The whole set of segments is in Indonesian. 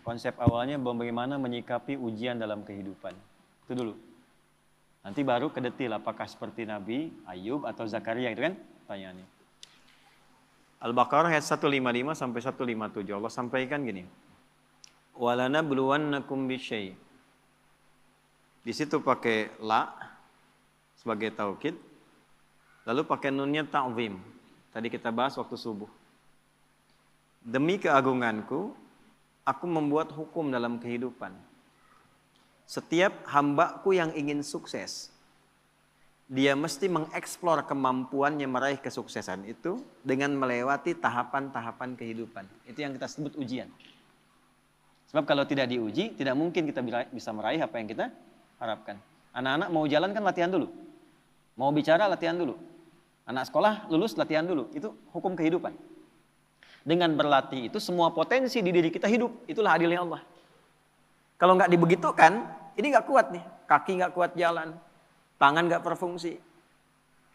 Konsep awalnya bagaimana menyikapi ujian dalam kehidupan. Itu dulu. Nanti baru ke detail apakah seperti Nabi Ayub atau Zakaria, itu kan pertanyaannya. Al-Baqarah ayat 155 sampai 157. Allah sampaikan gini. Walanabluwannakum bisyai'. Di situ pakai la sebagai taukid. Lalu pakai nunnya ta'zim. Tadi kita bahas waktu subuh. Demi keagunganku, aku membuat hukum dalam kehidupan. Setiap hambaku yang ingin sukses, dia mesti mengeksplor kemampuannya meraih kesuksesan itu dengan melewati tahapan-tahapan kehidupan. Itu yang kita sebut ujian. Sebab kalau tidak diuji, tidak mungkin kita bisa meraih apa yang kita harapkan. Anak-anak mau jalan kan latihan dulu. Mau bicara latihan dulu. Anak sekolah lulus latihan dulu. Itu hukum kehidupan. Dengan berlatih itu semua potensi di diri kita hidup. Itulah adilnya Allah. Kalau nggak dibegitukan, ini nggak kuat nih. Kaki nggak kuat jalan. Tangan nggak berfungsi.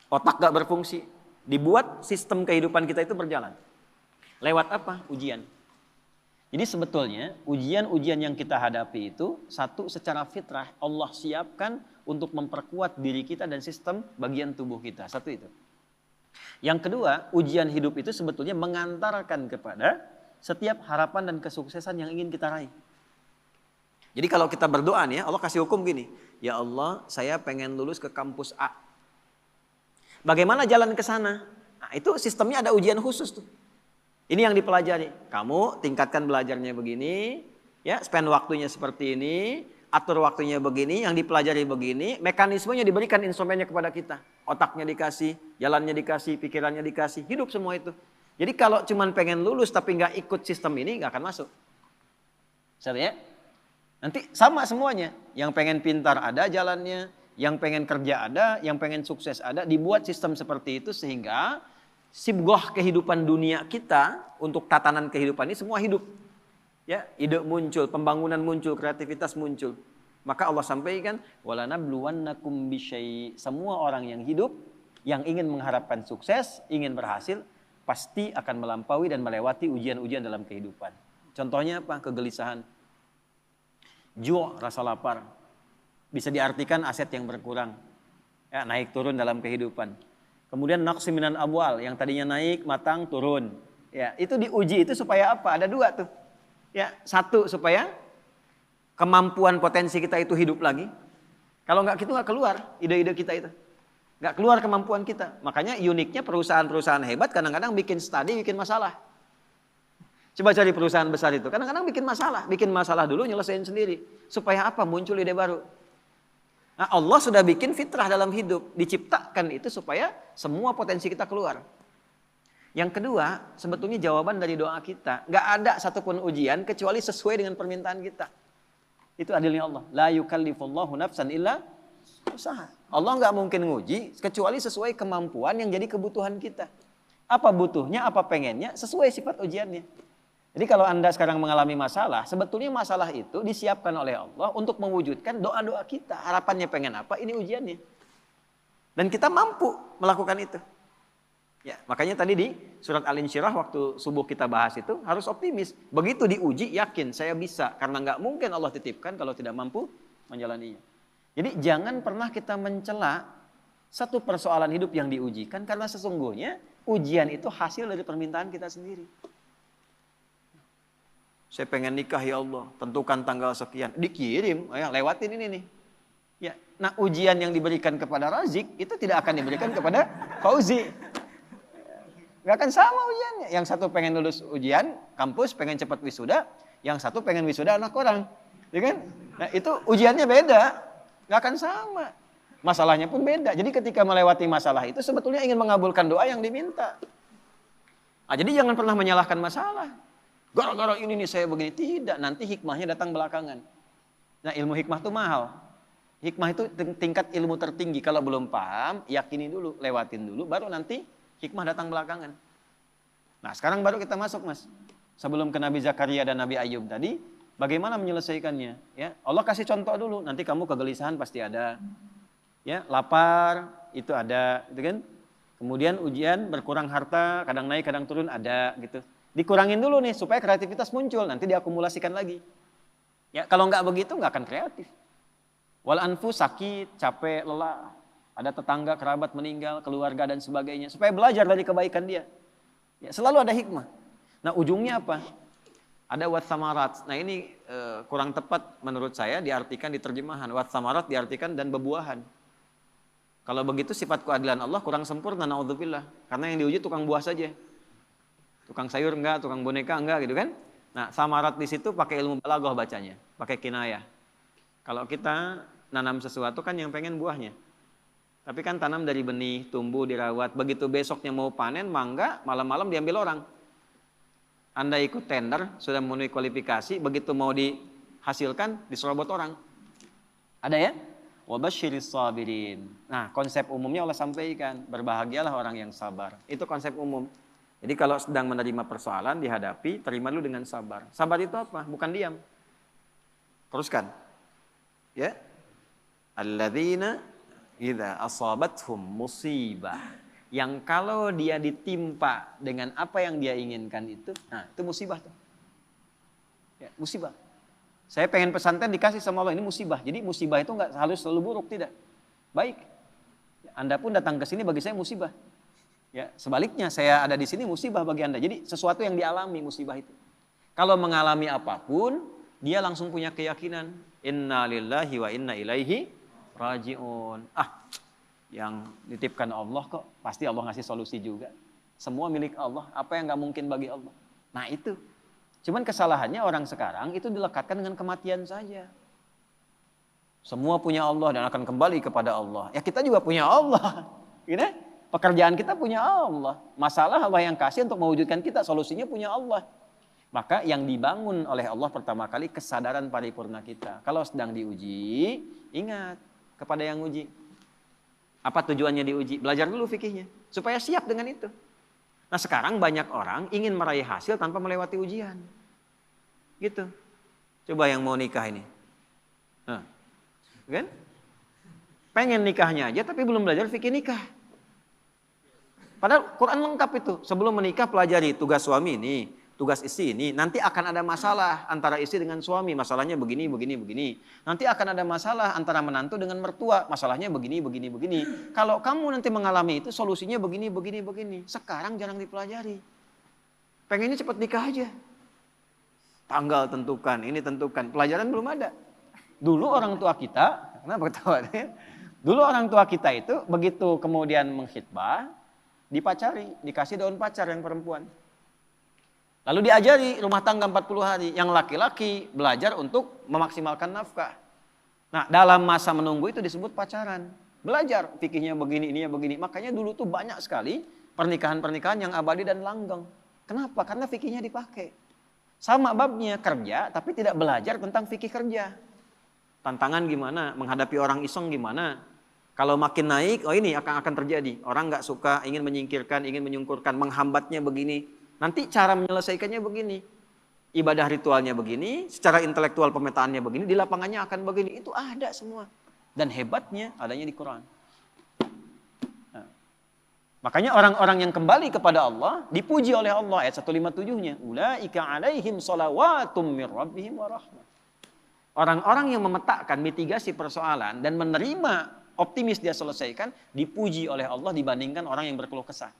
Otak nggak berfungsi. Dibuat sistem kehidupan kita itu berjalan. Lewat apa? Ujian. Jadi sebetulnya ujian-ujian yang kita hadapi itu satu secara fitrah Allah siapkan untuk memperkuat diri kita dan sistem bagian tubuh kita. Satu itu. Yang kedua, ujian hidup itu sebetulnya mengantarkan kepada setiap harapan dan kesuksesan yang ingin kita raih. Jadi kalau kita berdoa nih, Allah kasih hukum gini. Ya Allah, saya pengen lulus ke kampus A. Bagaimana jalan ke sana? Nah, itu sistemnya ada ujian khusus tuh. Ini yang dipelajari. Kamu tingkatkan belajarnya begini, ya, spend waktunya seperti ini, atur waktunya begini, yang dipelajari begini, mekanismenya diberikan instrumennya kepada kita. Otaknya dikasih, jalannya dikasih, pikirannya dikasih, hidup semua itu. Jadi kalau cuma pengen lulus tapi nggak ikut sistem ini, nggak akan masuk. Bisa ya? Nanti sama semuanya. Yang pengen pintar ada jalannya, yang pengen kerja ada, yang pengen sukses ada, dibuat sistem seperti itu sehingga sibgoh kehidupan dunia kita untuk tatanan kehidupan ini semua hidup. Ya, ide muncul, pembangunan muncul, kreativitas muncul. Maka Allah sampaikan, walanabluwannakum bisyai'. Semua orang yang hidup, yang ingin mengharapkan sukses, ingin berhasil, pasti akan melampaui dan melewati ujian-ujian dalam kehidupan. Contohnya apa? Kegelisahan. Ju', rasa lapar. Bisa diartikan aset yang berkurang. Ya, naik turun dalam kehidupan. Kemudian naqsi minan amwal, yang tadinya naik, matang, turun. Ya, itu diuji itu supaya apa? Ada dua tuh. Ya, satu supaya kemampuan potensi kita itu hidup lagi. Kalau nggak gitu nggak keluar ide-ide kita itu. Nggak keluar kemampuan kita. Makanya uniknya perusahaan-perusahaan hebat kadang-kadang bikin studi, bikin masalah. Coba cari perusahaan besar itu. Kadang-kadang bikin masalah dulu nyelesain sendiri. Supaya apa? Muncul ide baru. Nah, Allah sudah bikin fitrah dalam hidup. Diciptakan itu supaya semua potensi kita keluar. Yang kedua, sebetulnya jawaban dari doa kita. Nggak ada satupun ujian kecuali sesuai dengan permintaan kita. Itu adilnya Allah. La yukallifullahu nafsan illa usaha. Allah nggak mungkin nguji kecuali sesuai kemampuan yang jadi kebutuhan kita. Apa butuhnya, apa pengennya, sesuai sifat ujiannya. Jadi kalau Anda sekarang mengalami masalah, sebetulnya masalah itu disiapkan oleh Allah untuk mewujudkan doa-doa kita. Harapannya pengen apa, ini ujiannya. Dan kita mampu melakukan itu. Ya, makanya tadi di surat Al-Insyirah waktu subuh kita bahas itu harus optimis. Begitu diuji, yakin saya bisa. Karena nggak mungkin Allah titipkan kalau tidak mampu menjalaninya. Jadi jangan pernah kita mencela satu persoalan hidup yang diujikan. Karena sesungguhnya ujian itu hasil dari permintaan kita sendiri. Saya pengen nikah ya Allah, tentukan tanggal sekian. Dikirim, ya, lewatin ini nih. Ya, nah ujian yang diberikan kepada Razik itu tidak akan diberikan kepada Fauzi. Gak akan sama ujiannya. Yang satu pengen lulus ujian, kampus pengen cepat wisuda. Yang satu pengen wisuda anak orang. Ya kan? Nah itu ujiannya beda. Gak akan sama. Masalahnya pun beda. Jadi ketika melewati masalah itu sebetulnya ingin mengabulkan doa yang diminta. Nah, jadi jangan pernah menyalahkan masalah. Gara-gara ini nih saya begini. Tidak, nanti hikmahnya datang belakangan. Nah ilmu hikmah itu mahal. Hikmah itu tingkat ilmu tertinggi. Kalau belum paham, yakini dulu, lewatin dulu, baru nanti hikmah datang belakangan. Nah sekarang baru kita masuk mas. Sebelum ke Nabi Zakaria dan Nabi Ayub tadi, bagaimana menyelesaikannya? Ya, Allah kasih contoh dulu. Nanti kamu kegelisahan pasti ada. Ya, lapar itu ada, gitu kan? Kemudian ujian berkurang harta, kadang naik kadang turun ada gitu. Dikurangin dulu nih supaya kreativitas muncul, nanti diakumulasikan lagi. Ya, kalau nggak begitu nggak akan kreatif. Wal anfus sakit, capek, lelah. Ada tetangga, kerabat meninggal, keluarga dan sebagainya. Supaya belajar dari kebaikan dia. Ya, selalu ada hikmah. Nah ujungnya apa? Ada watsamarat. Nah ini kurang tepat menurut saya diartikan di terjemahan. Watsamarat diartikan dan bebuahan. Kalau begitu sifat keadilan Allah kurang sempurna, naudzubillah. Karena yang diuji tukang buah saja. Tukang sayur enggak, tukang boneka enggak gitu kan. Nah samarat di situ pakai ilmu balaghah bacanya. Pakai kinayah. Kalau kita nanam sesuatu kan yang pengen buahnya. Tapi kan tanam dari benih, tumbuh, dirawat. Begitu besoknya mau panen, mangga, malam-malam diambil orang. Anda ikut tender, sudah memenuhi kualifikasi, begitu mau dihasilkan, diserobot orang. Ada ya? Wabasyiris sabirin. Nah, konsep umumnya Allah sampaikan, berbahagialah orang yang sabar. Itu konsep umum. Jadi kalau sedang menerima persoalan, dihadapi, terima dulu dengan sabar. Sabar itu apa? Bukan diam. Teruskan. Ya. Alladzina idza asabathum musibah. Yang kalau dia ditimpa dengan apa yang dia inginkan itu, nah itu musibah tuh. Ya, musibah. Saya pengen pesantren dikasih sama Allah, ini musibah. Jadi musibah itu nggak harus selalu buruk, tidak. Baik. Anda pun datang ke sini bagi saya musibah. Ya, sebaliknya saya ada di sini musibah bagi Anda. Jadi sesuatu yang dialami musibah itu. Kalau mengalami apapun, dia langsung punya keyakinan, inna lillahi wa inna ilaihi rajiun. Yang dititipkan Allah kok, pasti Allah ngasih solusi juga. Semua milik Allah, apa yang nggak mungkin bagi Allah. Nah itu. Cuman kesalahannya orang sekarang itu dilekatkan dengan kematian saja. Semua punya Allah dan akan kembali kepada Allah. Ya kita juga punya Allah. Gitu? Pekerjaan kita punya Allah. Masalah Allah yang kasih untuk mewujudkan kita. Solusinya punya Allah. Maka yang dibangun oleh Allah pertama kali kesadaran paripurna kita. Kalau sedang diuji, ingat kepada yang uji. Apa tujuannya diuji? Belajar dulu fikihnya. Supaya siap dengan itu. Nah sekarang banyak orang ingin meraih hasil tanpa melewati ujian. Gitu. Coba yang mau nikah ini. Nah, kan? Pengen nikahnya aja tapi belum belajar fikih nikah. Padahal Quran lengkap itu. Sebelum menikah pelajari tugas suami ini, tugas istri ini. Nanti akan ada masalah antara istri dengan suami. Masalahnya begini, begini, begini. Nanti akan ada masalah antara menantu dengan mertua. Masalahnya begini, begini, begini. Kalau kamu nanti mengalami itu solusinya begini, begini, begini. Sekarang jarang dipelajari. Pengennya cepat nikah aja. Tanggal tentukan, ini tentukan. Pelajaran belum ada. Dulu orang tua kita, kenapa ketawa? Dulu orang tua kita itu begitu kemudian mengkhitbah, dipacari, dikasih daun pacar yang perempuan. Lalu diajari rumah tangga 40 hari. Yang laki-laki belajar untuk memaksimalkan nafkah. Nah dalam masa menunggu itu disebut pacaran. Belajar fikihnya begini, ininya begini. Makanya dulu tuh banyak sekali pernikahan-pernikahan yang abadi dan langgeng. Kenapa? Karena fikihnya dipakai. Sama babnya kerja tapi tidak belajar tentang fikih kerja. Tantangan gimana? Menghadapi orang iseng gimana? Kalau makin naik, oh ini akan terjadi. Orang nggak suka, ingin menyingkirkan, ingin menyungkurkan, menghambatnya begini. Nanti cara menyelesaikannya begini. Ibadah ritualnya begini, secara intelektual pemetaannya begini, di lapangannya akan begini. Itu ada semua. Dan hebatnya adanya di Quran. Nah, makanya orang-orang yang kembali kepada Allah, dipuji oleh Allah. Ayat 157-nya. Ulaika alaihim salawatum mir rabbihim wa rahmah. Orang-orang yang memetakan mitigasi persoalan dan menerima optimis dia selesaikan, dipuji oleh Allah dibandingkan orang yang berkeluh kesah.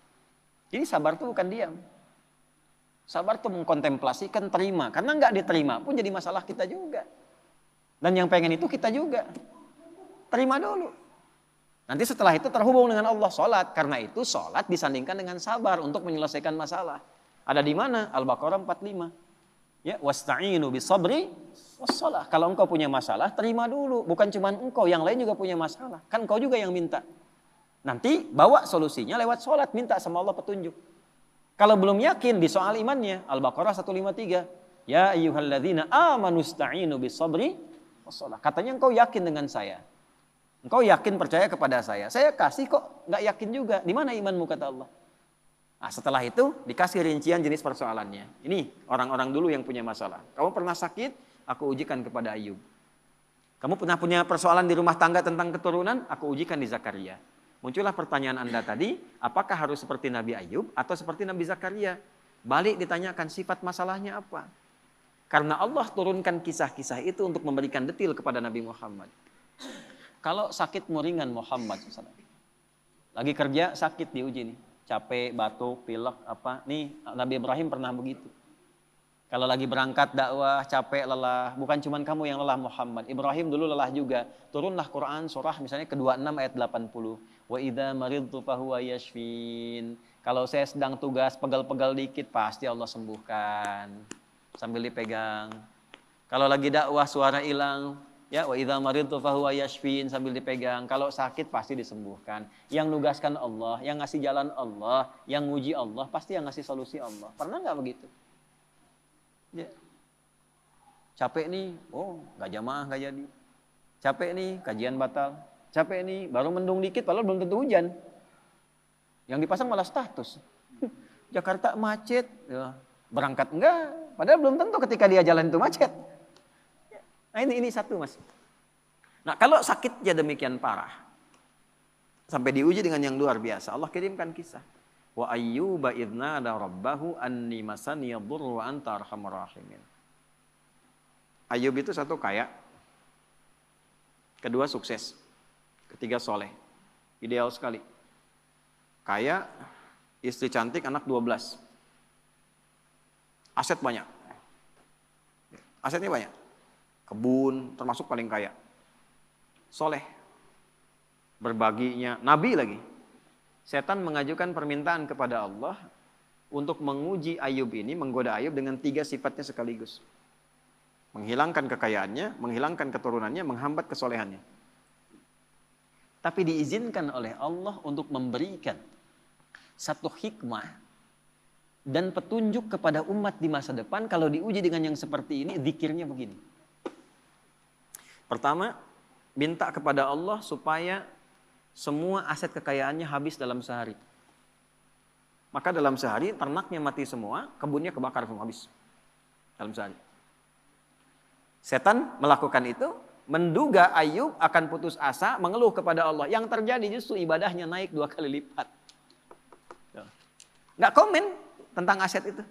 Jadi sabar itu bukan diam. Sabar itu mengkontemplasikan, terima. Karena nggak diterima pun jadi masalah kita juga. Dan yang pengen itu kita juga. Terima dulu. Nanti setelah itu terhubung dengan Allah, sholat. Karena itu sholat disandingkan dengan sabar untuk menyelesaikan masalah. Ada di mana? Al-Baqarah 45. Ya, wasta'inu bisabri wassalah. Kalau engkau punya masalah, terima dulu. Bukan cuma engkau, yang lain juga punya masalah. Kan engkau juga yang minta. Nanti bawa solusinya lewat sholat, minta sama Allah petunjuk. Kalau belum yakin di soal imannya, Al-Baqarah 153. Ya ayyuhalladzina amanu sta'inu bisabri wassalah. Katanya engkau yakin dengan saya. Engkau yakin percaya kepada saya. Saya kasih kok nggak yakin juga. Di mana imanmu kata Allah? Nah, setelah itu dikasih rincian jenis persoalannya. Ini orang-orang dulu yang punya masalah. Kamu pernah sakit? Aku ujikan kepada Ayub. Kamu pernah punya persoalan di rumah tangga tentang keturunan? Aku ujikan di Zakaria. Muncullah pertanyaan Anda tadi, apakah harus seperti Nabi Ayub atau seperti Nabi Zakaria? Balik ditanyakan sifat masalahnya apa? Karena Allah turunkan kisah-kisah itu untuk memberikan detil kepada Nabi Muhammad. Kalau sakitmu ringan Muhammad SAW. Lagi kerja sakit diuji nih. Capek, batuk, pilek, apa. Nih Nabi Ibrahim pernah begitu. Kalau lagi berangkat dakwah, capek, lelah. Bukan cuma kamu yang lelah Muhammad. Ibrahim dulu lelah juga. Turunlah Quran surah misalnya ke-26 ayat 80. Wa idza maridtu fahuwa yashfin. Kalau saya sedang tugas pegal-pegal dikit pasti Allah sembuhkan. Sambil dipegang. Kalau lagi dakwah suara hilang, ya wa idza maridtu fahuwa yashfin sambil dipegang. Kalau sakit pasti disembuhkan. Yang nugaskan Allah, yang ngasih jalan Allah, yang nguji Allah, pasti yang ngasih solusi Allah. Pernah nggak begitu? Ya. Capek nih, oh nggak jamaah nggak jadi. Capek nih, kajian batal. Capek nih, baru mendung dikit, padahal belum tentu hujan. Yang dipasang malah status. Jakarta macet, ya. Berangkat enggak, padahal belum tentu ketika dia jalan itu macet. Nah ini satu mas. Nah kalau sakitnya demikian parah, sampai diuji dengan yang luar biasa, Allah kirimkan kisah. Wa ayyuba idna ada rabbahu anni masani yadurru wa anta arhamar rahimin. Ayub itu satu kaya, kedua sukses, ketiga soleh, ideal sekali. Kaya, istri cantik, anak 12. Aset banyak. Asetnya banyak. Kebun, termasuk paling kaya. Soleh. Berbaginya, nabi lagi. Setan mengajukan permintaan kepada Allah untuk menguji Ayub ini, menggoda Ayub dengan 3 sifatnya sekaligus. Menghilangkan kekayaannya, menghilangkan keturunannya, menghambat kesolehannya. Tapi diizinkan oleh Allah untuk memberikan satu hikmah dan petunjuk kepada umat di masa depan. Kalau diuji dengan yang seperti ini, zikirnya begini. Pertama, minta kepada Allah supaya semua aset kekayaannya habis dalam sehari. Maka dalam sehari ternaknya mati semua, kebunnya kebakar semua habis. Dalam sehari. Setan melakukan itu, menduga Ayub akan putus asa, mengeluh kepada Allah. Yang terjadi justru ibadahnya naik 2 kali lipat. Nggak komen tentang aset itu.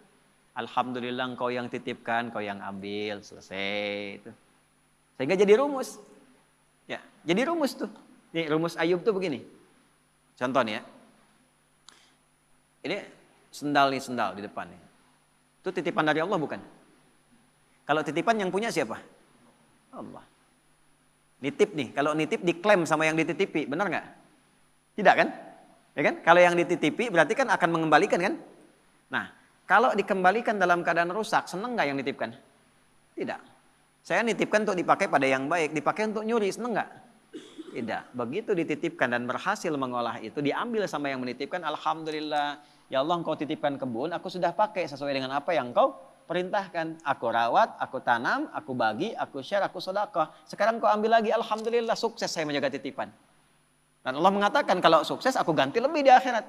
Alhamdulillah engkau yang titipkan, kau yang ambil, selesai itu. Sehingga jadi rumus. Ya, jadi rumus tuh. Nih rumus Ayub tuh begini. Contoh nih ya. Ini sendal di depan nih. Itu titipan dari Allah bukan? Kalau titipan yang punya siapa? Allah. Nitip nih, kalau nitip diklaim sama yang dititipi, benar nggak? Tidak kan? Ya kan? Kalau yang dititipi berarti kan akan mengembalikan kan? Nah, kalau dikembalikan dalam keadaan rusak, seneng nggak yang nitipkan? Tidak. Saya nitipkan untuk dipakai pada yang baik, dipakai untuk nyuri, seneng nggak? Tidak. Begitu dititipkan dan berhasil mengolah itu, diambil sama yang menitipkan, alhamdulillah. Ya Allah, engkau titipkan kebun, aku sudah pakai sesuai dengan apa yang engkau perintahkan. Aku rawat, aku tanam, aku bagi, aku share, aku sedekah. Sekarang kau ambil lagi, alhamdulillah, sukses saya menjaga titipan. Dan Allah mengatakan kalau sukses aku ganti lebih di akhirat.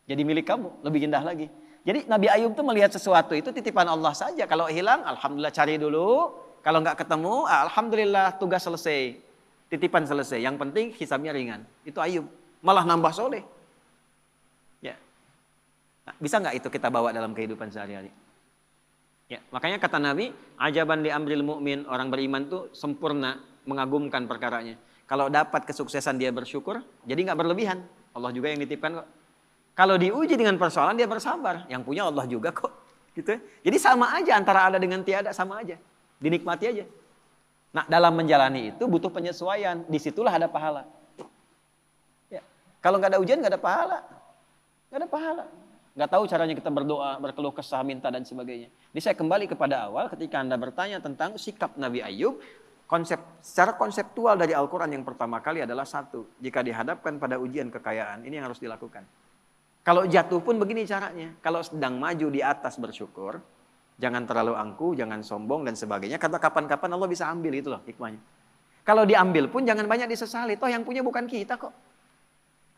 Jadi milik kamu, lebih indah lagi. Jadi Nabi Ayub tuh melihat sesuatu itu titipan Allah saja. Kalau hilang, alhamdulillah cari dulu. Kalau nggak ketemu, alhamdulillah tugas selesai. Titipan selesai. Yang penting hisabnya ringan. Itu Ayub. Malah nambah soleh. Ya. Nah, bisa nggak itu kita bawa dalam kehidupan sehari-hari? Ya, makanya kata Nabi, ajaban li amril mu'min, orang beriman tuh sempurna, mengagumkan perkaranya. Kalau dapat kesuksesan dia bersyukur, jadi nggak berlebihan. Allah juga yang nitipkan kok. Kalau diuji dengan persoalan dia bersabar, yang punya Allah juga kok. Gitu. Jadi sama aja antara ada dengan tiada, sama aja. Dinikmati aja. Nah, dalam menjalani itu butuh penyesuaian. Disitulah ada pahala. Ya. Kalau nggak ada ujian nggak ada pahala, nggak ada pahala. Nggak tahu caranya kita berdoa, berkeluh kesah, minta dan sebagainya. Jadi saya kembali kepada awal ketika Anda bertanya tentang sikap Nabi Ayub. Secara konseptual dari Al-Quran yang pertama kali adalah satu. Jika dihadapkan pada ujian kekayaan, ini yang harus dilakukan. Kalau jatuh pun begini caranya. Kalau sedang maju di atas bersyukur, jangan terlalu angkuh, jangan sombong dan sebagainya. Kata kapan-kapan Allah bisa ambil, itu loh hikmahnya. Kalau diambil pun jangan banyak disesali. Toh yang punya bukan kita kok.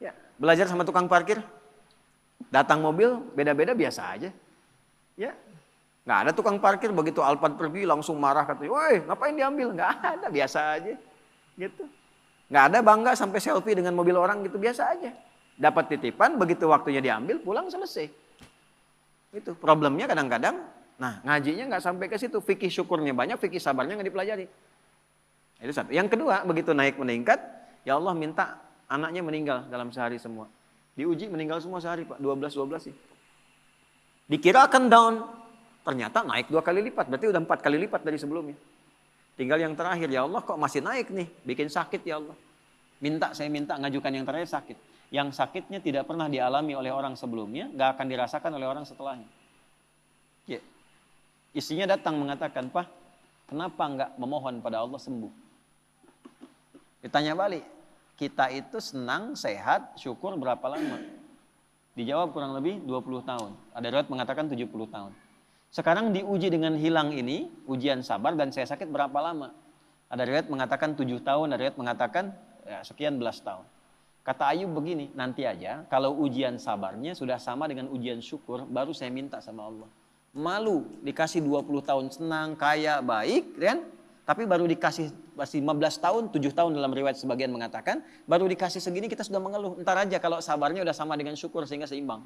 Ya, belajar sama tukang parkir. Datang mobil beda-beda biasa aja. Ya. Nggak ada tukang parkir begitu Alphard pergi langsung marah katanya, woi ngapain diambil? Nggak ada, biasa aja. Gitu. Nggak ada bangga sampai selfie dengan mobil orang gitu, biasa aja. Dapat titipan, begitu waktunya diambil, pulang selesai. Itu problemnya kadang-kadang Nah, ngajinya nggak sampai ke situ. Fikih syukurnya banyak, fikih sabarnya nggak dipelajari. Itu satu. Yang kedua, begitu naik meningkat, ya Allah minta anaknya meninggal dalam sehari semua. Diuji meninggal semua sehari, Pak. 12 sih. Dikira akan down. Ternyata naik 2 kali lipat. Berarti udah 4 kali lipat dari sebelumnya. Tinggal yang terakhir, ya Allah kok masih naik nih. Bikin sakit ya Allah. Saya minta ngajukan yang terakhir sakit. Yang sakitnya tidak pernah dialami oleh orang sebelumnya, nggak akan dirasakan oleh orang setelahnya. Ya. Istrinya datang mengatakan, Pak, kenapa nggak memohon pada Allah sembuh? Ditanya balik, kita itu senang, sehat, syukur berapa lama? Dijawab kurang lebih 20 tahun. Ada riwayat mengatakan 70 tahun. Sekarang diuji dengan hilang ini, ujian sabar dan saya sakit berapa lama? Ada riwayat mengatakan 7 tahun, ada riwayat mengatakan ya, sekian belas tahun. Kata Ayub begini, nanti aja kalau ujian sabarnya sudah sama dengan ujian syukur, baru saya minta sama Allah. Malu, dikasih 20 tahun senang, kaya, baik, kan? Tapi baru dikasih masih 15 tahun, 7 tahun dalam riwayat sebagian mengatakan, baru dikasih segini kita sudah mengeluh. Ntar aja kalau sabarnya udah sama dengan syukur sehingga seimbang.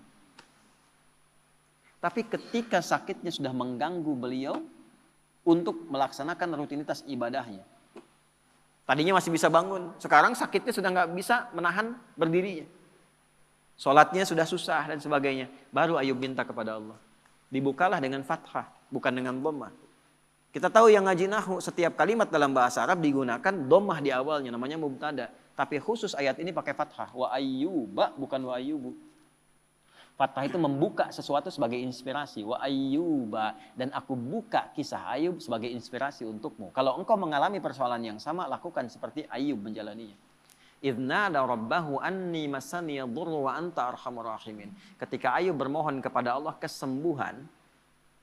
Tapi ketika sakitnya sudah mengganggu beliau untuk melaksanakan rutinitas ibadahnya. Tadinya masih bisa bangun, sekarang sakitnya sudah nggak bisa menahan berdirinya. Sholatnya sudah susah dan sebagainya. Baru Ayub minta kepada Allah. Dibukalah dengan fathah, bukan dengan dhammah. Kita tahu yang ngaji nahwu, setiap kalimat dalam bahasa Arab digunakan dhammah di awalnya, namanya mubtada. Tapi khusus ayat ini pakai fathah. Wa ayyuba, bukan wa ayyubu. Fathah itu membuka sesuatu sebagai inspirasi. Wa ayyuba. Dan aku buka kisah Ayub sebagai inspirasi untukmu. Kalau engkau mengalami persoalan yang sama, lakukan seperti Ayub menjalaninya. Idznada rabbahu anni masaniya dhurru wa anta arhamur rahimin. Ketika Ayub bermohon kepada Allah kesembuhan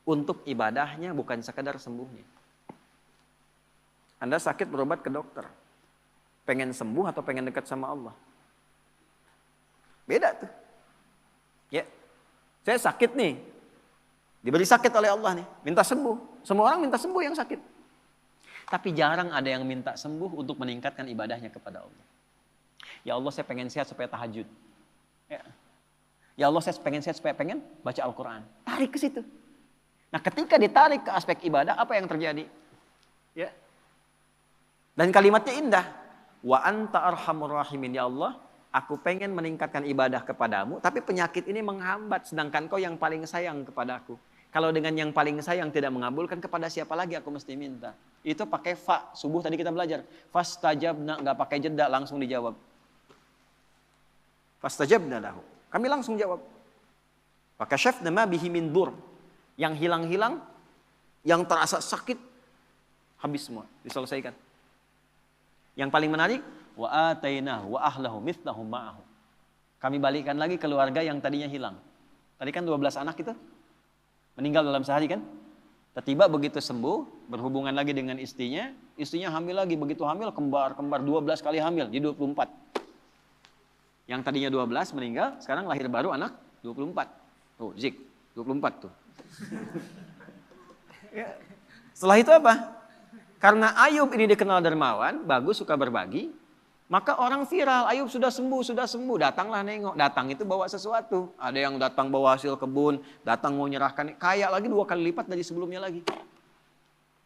untuk ibadahnya, bukan sekadar sembuhnya. Anda sakit berobat ke dokter. Pengen sembuh atau pengen dekat sama Allah? Beda tuh. Ya, saya sakit nih. Diberi sakit oleh Allah nih. Minta sembuh. Semua orang minta sembuh yang sakit. Tapi jarang ada yang minta sembuh untuk meningkatkan ibadahnya kepada Allah. Ya Allah saya pengen sehat supaya tahajud. Ya Allah saya pengen sehat supaya pengen baca Al-Quran. Tarik ke situ. Nah ketika ditarik ke aspek ibadah, apa yang terjadi? Ya. Dan kalimatnya indah. Wa anta arhamur rahimin. Ya Allah, aku pengen meningkatkan ibadah kepadamu, tapi penyakit ini menghambat, sedangkan kau yang paling sayang kepadaku. Kalau dengan yang paling sayang tidak mengabulkan, kepada siapa lagi aku mesti minta? Itu pakai fa, subuh tadi kita belajar. Fastajabna, nggak pakai jeda, langsung dijawab. Fastajabna lahu. Kami langsung jawab. Fakashafna ma bihi min dur. Yang hilang-hilang, yang terasa sakit, habis semua, diselesaikan. Yang paling menarik, wa atainahu wa ahlahu mithlahum ma'ahu. Kami balikkan lagi keluarga yang tadinya hilang. Tadi kan 12 anak itu meninggal dalam sehari kan? Tiba begitu sembuh, berhubungan lagi dengan istrinya hamil lagi, begitu hamil kembar 12 kali hamil, jadi 24. Yang tadinya 12 meninggal, sekarang lahir baru anak 24. Oh, Zik, 24 tuh. Setelah itu apa? Karena Ayub ini dikenal dermawan, bagus, suka berbagi, maka orang viral, Ayub sudah sembuh, datanglah nengok. Datang itu bawa sesuatu. Ada yang datang bawa hasil kebun, datang mau nyerahkan, kaya lagi 2 kali lipat dari sebelumnya lagi.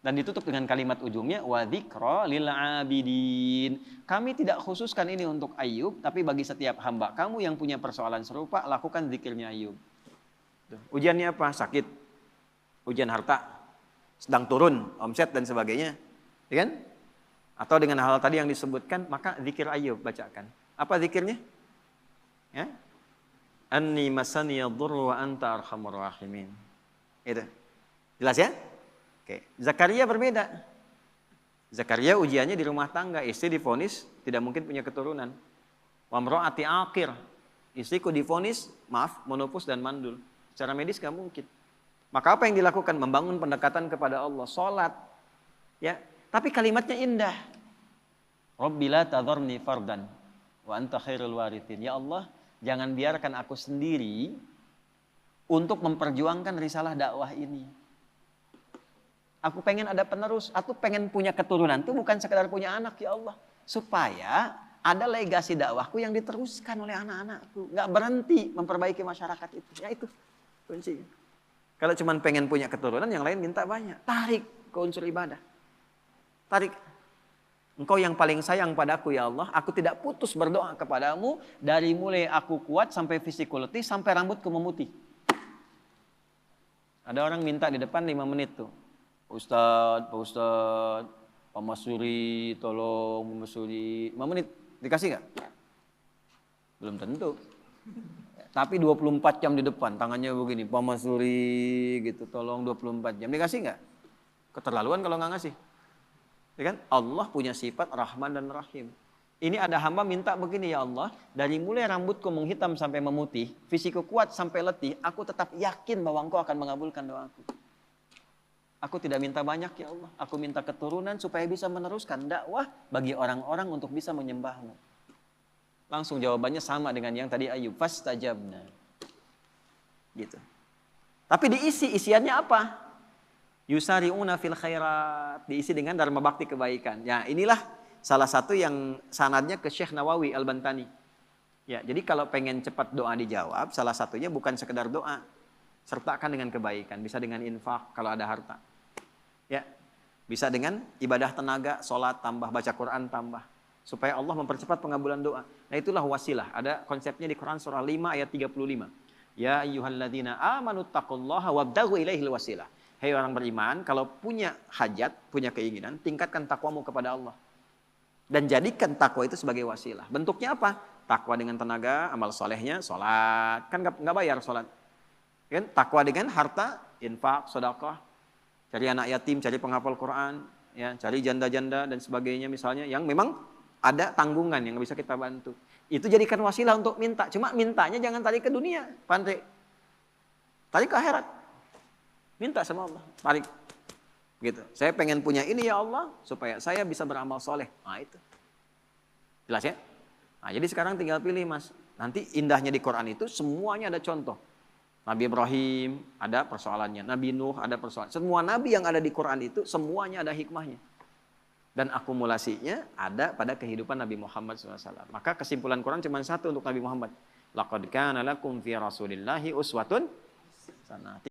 Dan ditutup dengan kalimat ujungnya, wa dzikra lil abidin. Kami tidak khususkan ini untuk Ayub, tapi bagi setiap hamba kamu yang punya persoalan serupa, lakukan zikirnya Ayub. Ujiannya apa? Sakit. Ujian harta. Sedang turun, omset dan sebagainya. Ya kan? Atau dengan hal tadi yang disebutkan, maka zikir Ayub bacakan. Apa zikirnya? Ya? Anni masaniya dhurru wa anta arhamur rahimin. Itu. Jelas ya? Oke. Zakaria berbeda. Zakaria ujiannya di rumah tangga, istri divonis tidak mungkin punya keturunan. Wa mraati aqir. Istriku divonis, menopause dan mandul. Secara medis gak mungkin. Maka apa yang dilakukan? Membangun pendekatan kepada Allah, sholat. Ya, tapi kalimatnya indah. Rabbi la tadharni fardan wa anta khairul warithin. Ya Allah, jangan biarkan aku sendiri untuk memperjuangkan risalah dakwah ini. Aku pengen ada penerus, aku pengen punya keturunan. Itu bukan sekedar punya anak ya Allah. Supaya ada legasi dakwahku yang diteruskan oleh anak-anakku. Gak berhenti memperbaiki masyarakat itu. Ya itu kuncinya. Kalau cuma pengen punya keturunan, yang lain minta banyak. Tarik ke unsur ibadah. Tarik. Engkau yang paling sayang padaku ya Allah. Aku tidak putus berdoa kepadamu. Dari mulai aku kuat sampai fisikku letih, sampai rambutku memutih. Ada orang minta di depan 5 menit tuh. Pak Ustadz, Pak Masuri, tolong Pak Masuri. 5 menit, dikasih gak? Belum tentu. Tapi 24 jam di depan, tangannya begini, Pak Masuri gitu, tolong 24 jam. Dikasih nggak? Keterlaluan kalau nggak ngasih. Ya kan? Allah punya sifat Rahman dan Rahim. Ini ada hamba minta begini, ya Allah, dari mulai rambutku menghitam sampai memutih, fisikku kuat sampai letih, aku tetap yakin bahwa Engkau akan mengabulkan doaku. Aku tidak minta banyak ya Allah, aku minta keturunan supaya bisa meneruskan dakwah bagi orang-orang untuk bisa menyembahmu. Langsung jawabannya sama dengan yang tadi Ayub. Fastajabna. Gitu. Tapi isiannya apa? Yusari'una fil khairat. Diisi dengan dharma bakti kebaikan. Ya, inilah salah satu yang sanadnya ke Syekh Nawawi Al-Bantani. Ya, jadi kalau pengen cepat doa dijawab, salah satunya bukan sekedar doa. Sertakan dengan kebaikan. Bisa dengan infak kalau ada harta. Ya, bisa dengan ibadah tenaga, sholat tambah, baca Quran tambah. Supaya Allah mempercepat pengabulan doa. Nah itulah wasilah. Ada konsepnya di Quran surah 5 ayat 35. Ya ayyuhalladzina amanu taqullaha wabtaghu ilaihil wasilah. Hei orang beriman, kalau punya hajat, punya keinginan, tingkatkan takwamu kepada Allah. Dan jadikan takwa itu sebagai wasilah. Bentuknya apa? Takwa dengan tenaga, amal solehnya, sholat. Kan nggak bayar sholat. Kan? Takwa dengan harta, infak, sedekah. Cari anak yatim, cari penghafal Quran. Ya, cari janda-janda dan sebagainya misalnya. Yang memang ada tanggungan yang bisa kita bantu. Itu jadikan wasilah untuk minta. Cuma mintanya jangan tarik ke dunia. Pandai. Tarik ke akhirat. Minta sama Allah. Tarik. Gitu. Saya pengen punya ini ya Allah. Supaya saya bisa beramal soleh. Nah itu. Jelas ya? Nah jadi sekarang tinggal pilih mas. Nanti indahnya di Quran itu semuanya ada contoh. Nabi Ibrahim ada persoalannya. Nabi Nuh ada persoalan. Semua nabi yang ada di Quran itu semuanya ada hikmahnya. Dan akumulasinya ada pada kehidupan Nabi Muhammad SAW. Maka kesimpulan Quran cuma satu untuk Nabi Muhammad. Laqad kana lakum fi Rasulillahi uswatun hasanah.